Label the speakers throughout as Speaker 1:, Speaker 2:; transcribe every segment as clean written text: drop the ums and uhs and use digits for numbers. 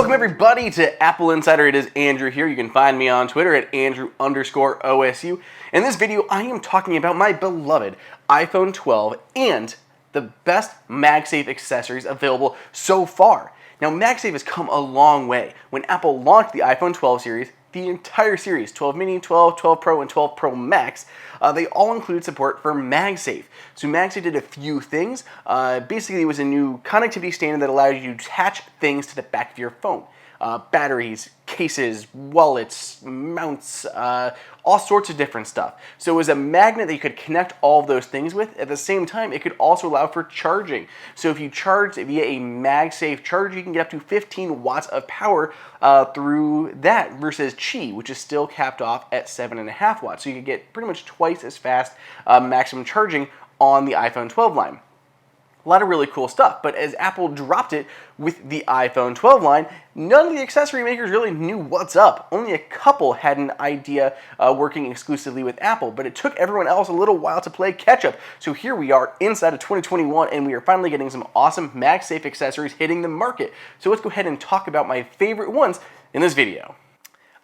Speaker 1: Welcome everybody to Apple Insider. It is Andrew here. You can find me on Twitter at Andrew_OSU. In this video, I am talking about my beloved iPhone 12 and the best MagSafe accessories available so far. Now, MagSafe has come a long way. When Apple launched the iPhone 12 series, the entire series, 12 mini, 12, 12 Pro, and 12 Pro Max, they all included support for MagSafe. So MagSafe did a few things. Basically, it was a new connectivity standard that allowed you to attach things to the back of your phone. Batteries, cases, wallets, mounts, all sorts of different stuff. So it was a magnet that you could connect all of those things with. At the same time, it could also allow for charging. So if you charge via a MagSafe charger, you can get up to 15 watts of power through that versus Qi, which is still capped off at 7.5 watts. So you can get pretty much twice as fast maximum charging on the iPhone 12 line. A lot of really cool stuff, but as Apple dropped it with the iPhone 12 line, none of the accessory makers really knew what's up. Only a couple had an idea working exclusively with Apple, but it took everyone else a little while to play catch up. So here we are inside of 2021, and we are finally getting some awesome MagSafe accessories hitting the market. So let's go ahead and talk about my favorite ones in this video.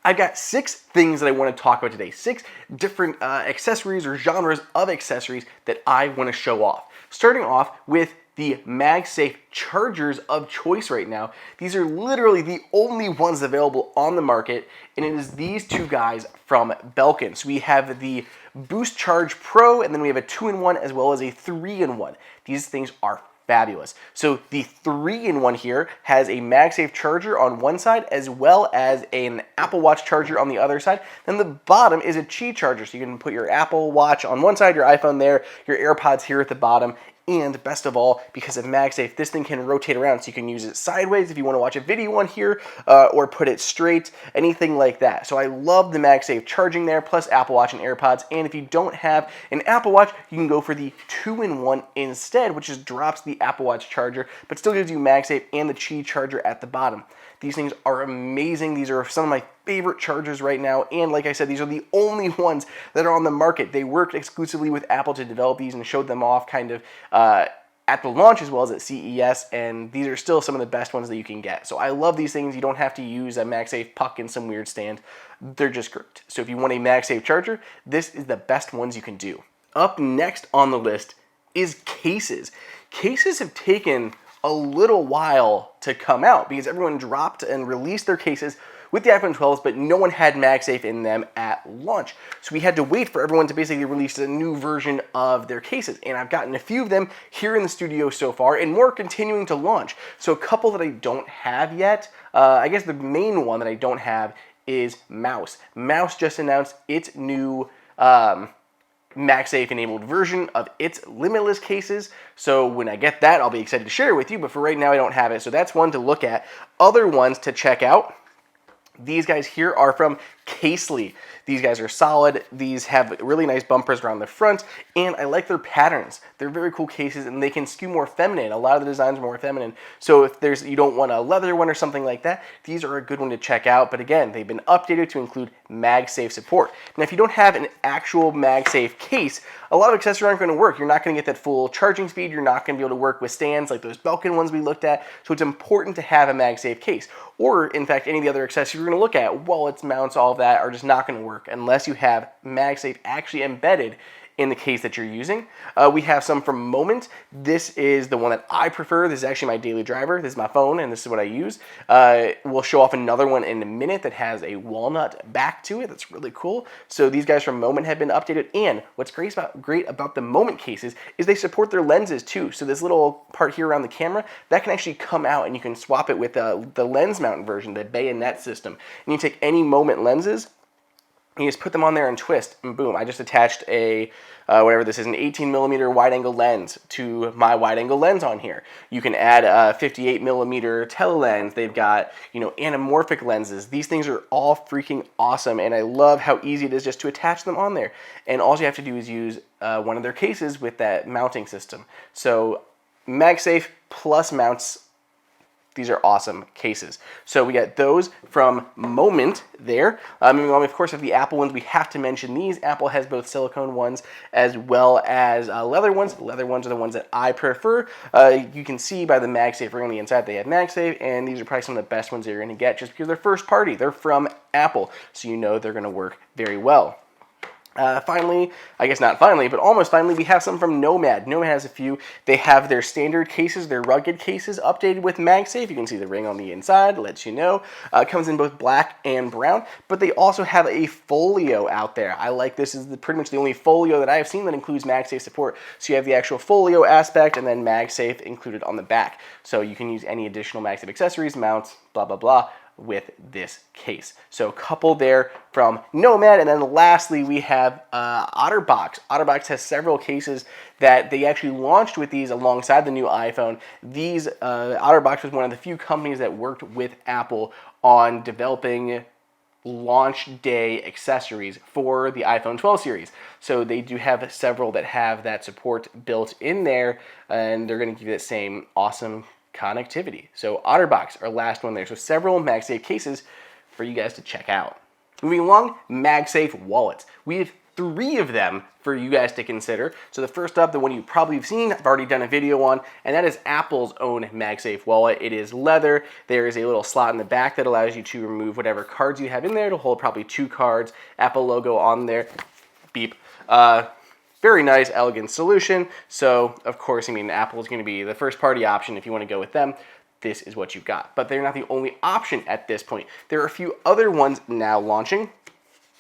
Speaker 1: I've got 6 things that I want to talk about today. 6 different accessories or genres of accessories that I want to show off. Starting off with the MagSafe Chargers of choice right now. These are literally the only ones available on the market, and it is these two guys from Belkin. So we have the Boost Charge Pro, and then we have a 2-in-1 as well as a 3-in-1. These things are fabulous. So the 3-in-1 here has a MagSafe charger on one side as well as an Apple Watch charger on the other side. Then the bottom is a Qi charger. So you can put your Apple Watch on one side, your iPhone there, your AirPods here at the bottom. And best of all, because of MagSafe, this thing can rotate around, so you can use it sideways if you want to watch a video on here, or put it straight, anything like that. So I love the MagSafe charging there, plus Apple Watch and AirPods. And if you don't have an Apple Watch, you can go for the 2-in-1 instead, which just drops the Apple Watch charger, but still gives you MagSafe and the Qi charger at the bottom. These things are amazing. These are some of my favorite chargers right now, and like I said, these are the only ones that are on the market. They worked exclusively with Apple to develop these and showed them off kind of at the launch as well as at CES, and these are still some of the best ones that you can get. So I love these things. You don't have to use a MagSafe puck in some weird stand. They're just great. So if you want a MagSafe charger, this is the best ones you can do. Up next on the list is cases. Cases have taken a little while to come out because everyone dropped and released their cases with the iPhone 12s, but no one had MagSafe in them at launch. So we had to wait for everyone to basically release a new version of their cases. And I've gotten a few of them here in the studio so far, and more continuing to launch. So a couple that I don't have yet, I guess the main one that I don't have is Mouse. Mouse just announced its new MagSafe enabled version of its limitless cases. So when I get that, I'll be excited to share it with you, but for right now I don't have it. So that's one to look at. Other ones to check out, these guys here are from Casely. These guys are solid. These have really nice bumpers around the front, and I like their patterns. They're very cool cases, and they can skew more feminine. A lot of the designs are more feminine. So if you don't want a leather one or something like that, these are a good one to check out. But again, they've been updated to include MagSafe support. Now, if you don't have an actual MagSafe case, a lot of accessories aren't going to work. You're not going to get that full charging speed. You're not going to be able to work with stands like those Belkin ones we looked at. So it's important to have a MagSafe case. Or, in fact, any of the other accessories you're going to look at, wallets, mounts, all of that, are just not going to work unless you have MagSafe actually embedded in the case that you're using. We have some from Moment. This is the one that I prefer. This is actually my daily driver. This is my phone, and this is what I use. We'll show off another one in a minute that has a walnut back to it. That's really cool. So these guys from Moment have been updated, and what's great about the Moment cases is they support their lenses too. So this little part here around the camera, that can actually come out, and you can swap it with the lens mount version, the bayonet system. And you take any Moment lenses, you just put them on there and twist, and boom, I just attached a, whatever this is, an 18mm wide-angle lens to my wide-angle lens on here. You can add a 58mm telelens. They've got, anamorphic lenses. These things are all freaking awesome, and I love how easy it is just to attach them on there. And all you have to do is use one of their cases with that mounting system. So MagSafe plus mounts These are awesome cases. So we got those from Moment there. Moving on, of course, with the Apple ones, we have to mention these. Apple has both silicone ones as well as leather ones. The leather ones are the ones that I prefer. You can see by the MagSafe ring on the inside, they have MagSafe, and these are probably some of the best ones that you're going to get just because they're first party. They're from Apple, so you know they're going to work very well. Finally, I guess not finally, but almost finally, we have some from Nomad. Nomad has a few. They have their standard cases, their rugged cases, updated with MagSafe. You can see the ring on the inside, lets you know. It comes in both black and brown, but they also have a folio out there. I like this. Is pretty much the only folio that I have seen that includes MagSafe support. So you have the actual folio aspect and then MagSafe included on the back. So you can use any additional MagSafe accessories, mounts, blah, blah, blah, with this case. So a couple there from Nomad, and then lastly we have OtterBox. OtterBox has several cases that they actually launched with these alongside the new iPhone. These OtterBox was one of the few companies that worked with Apple on developing launch day accessories for the iPhone 12 series. So they do have several that have that support built in there, and they're going to give you that same awesome connectivity. So OtterBox, our last one there. So several MagSafe cases for you guys to check out. Moving along, MagSafe wallets. We have 3 of them for you guys to consider. So the first up, the one you probably have seen, I've already done a video on, and that is Apple's own MagSafe wallet. It is leather. There is a little slot in the back that allows you to remove whatever cards you have in there. It'll hold probably 2 cards, Apple logo on there. Beep. Very nice, elegant solution. So, of course, I mean, Apple is going to be the first party option if you want to go with them. This is what you've got. But they're not the only option at this point. There are a few other ones now launching.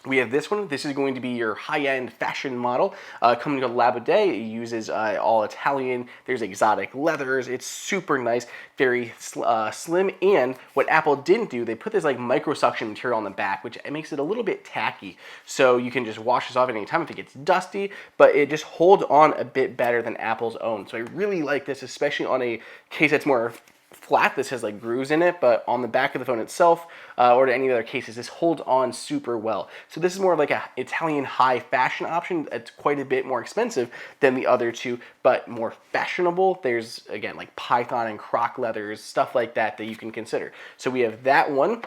Speaker 1: We have this one. This is going to be your high-end fashion model. Coming to Labaudet. It uses all Italian. There's exotic leathers. It's super nice, very slim. And what Apple didn't do, they put this like microsuction material on the back, which makes it a little bit tacky. So you can just wash this off at any time if it gets dusty, but it just holds on a bit better than Apple's own. So I really like this, especially on a case that's more flat. This has like grooves in it, but on the back of the phone itself or to any other cases, this holds on super well. So this is more of like an Italian high fashion option. It's quite a bit more expensive than the other two, but more fashionable. There's, again, like Python and croc leathers, stuff like that that you can consider. So we have that one.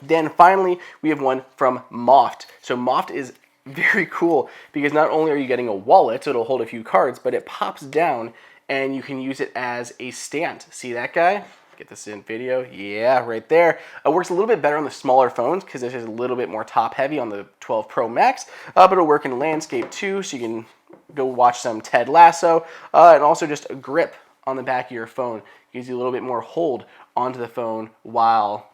Speaker 1: Then finally, we have one from Moft. So Moft is very cool because not only are you getting a wallet, so it'll hold a few cards, but it pops down and you can use it as a stand. See that guy? Get this in video. Yeah, right there. It works a little bit better on the smaller phones because this is a little bit more top heavy on the 12 Pro Max, but it'll work in landscape too, so you can go watch some Ted Lasso, and also just a grip on the back of your phone. Gives you a little bit more hold onto the phone while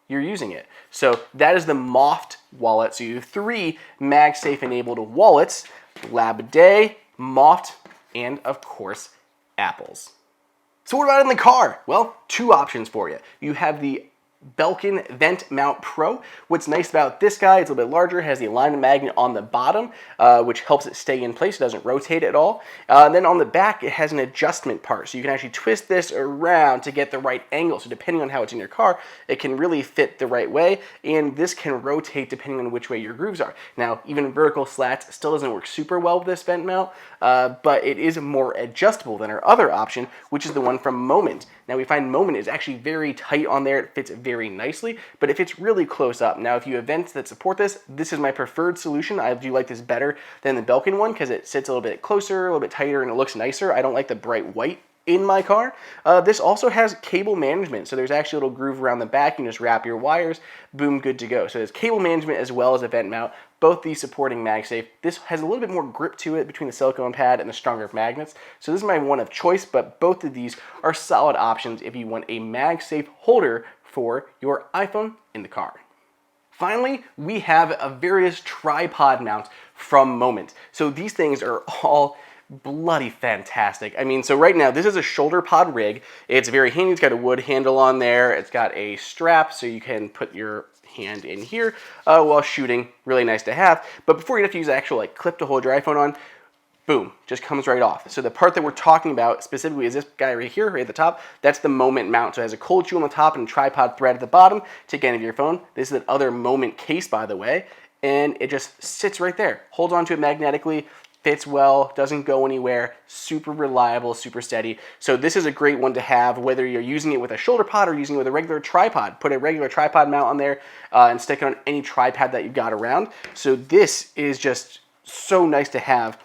Speaker 1: you're using it. So that is the Moft wallet. So you have 3 MagSafe enabled wallets: Labaudet, Moft, and of course Apple's. So what about in the car? Well, 2 options for you. You have the Belkin Vent Mount Pro. What's nice about this guy, it's a little bit larger, has the alignment magnet on the bottom, which helps it stay in place. It doesn't rotate at all. And then on the back, it has an adjustment part. So you can actually twist this around to get the right angle. So depending on how it's in your car, it can really fit the right way. And this can rotate depending on which way your grooves are. Now, even vertical slats still doesn't work super well with this vent mount, but it is more adjustable than our other option, which is the one from Moment. Now we find Moment is actually very tight on there. It fits very nicely, but it fits really close up. Now if you have vents that support this, this is my preferred solution. I do like this better than the Belkin one because it sits a little bit closer, a little bit tighter, and it looks nicer. I don't like the bright white in my car. This also has cable management, so there's actually a little groove around the back. You can just wrap your wires, boom, good to go. So there's cable management as well as a vent mount, both these supporting MagSafe. This has a little bit more grip to it between the silicone pad and the stronger magnets, so this is my one of choice, but both of these are solid options if you want a MagSafe holder for your iPhone in the car. Finally, we have a various tripod mounts from Moment. So these things are all bloody fantastic. I mean, so right now, this is a shoulder pod rig. It's very handy. It's got a wood handle on there. It's got a strap so you can put your hand in here while shooting. Really nice to have. But before you have to use an actual like clip to hold your iPhone on, boom, just comes right off. So the part that we're talking about specifically is this guy right here, right at the top. That's the Moment mount. So it has a cold shoe on the top and a tripod thread at the bottom to take advantage of your phone. This is the other Moment case, by the way, and it just sits right there. Holds onto it magnetically. fits well, doesn't go anywhere, super reliable, super steady. So this is a great one to have whether you're using it with a shoulder pod or using it with a regular tripod. Put a regular tripod mount on there and stick it on any tripod that you've got around. So this is just so nice to have.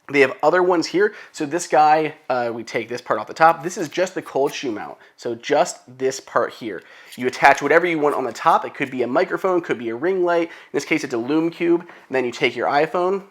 Speaker 1: They have other ones here. So this guy, we take this part off the top. This is just the cold shoe mount. So just this part here. You attach whatever you want on the top. It could be a microphone, could be a ring light. In this case, it's a Lume Cube. And then you take your iPhone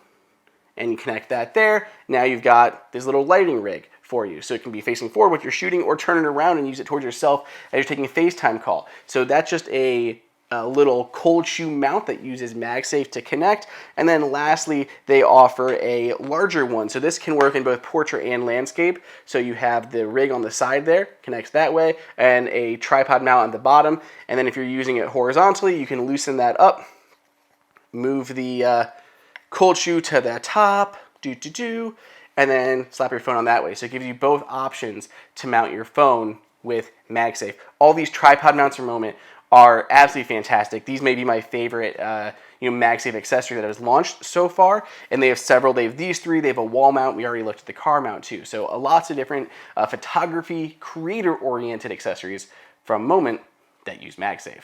Speaker 1: and you connect that there. Now you've got this little lighting rig for you. So it can be facing forward with your shooting or turn it around and use it towards yourself as you're taking a FaceTime call. So that's just a little cold shoe mount that uses MagSafe to connect. And then lastly, they offer a larger one. So this can work in both portrait and landscape. So you have the rig on the side there, connects that way, and a tripod mount on the bottom. And then if you're using it horizontally, you can loosen that up, move the cold shoe to the top, and then slap your phone on that way. So it gives you both options to mount your phone with MagSafe. All these tripod mounts for a moment are absolutely fantastic. These may be my favorite MagSafe accessory that has launched so far, and they have several. They have these three. They have a wall mount. We already looked at the car mount too. So lots of different photography, creator-oriented accessories from Moment that use MagSafe.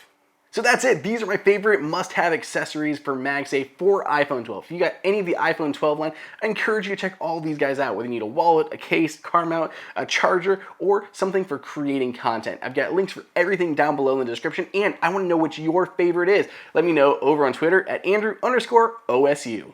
Speaker 1: So that's it. These are my favorite must-have accessories for MagSafe for iPhone 12. If you got any of the iPhone 12 line, I encourage you to check all these guys out, whether you need a wallet, a case, car mount, a charger, or something for creating content. I've got links for everything down below in the description, and I want to know what your favorite is. Let me know over on Twitter at Andrew_OSU.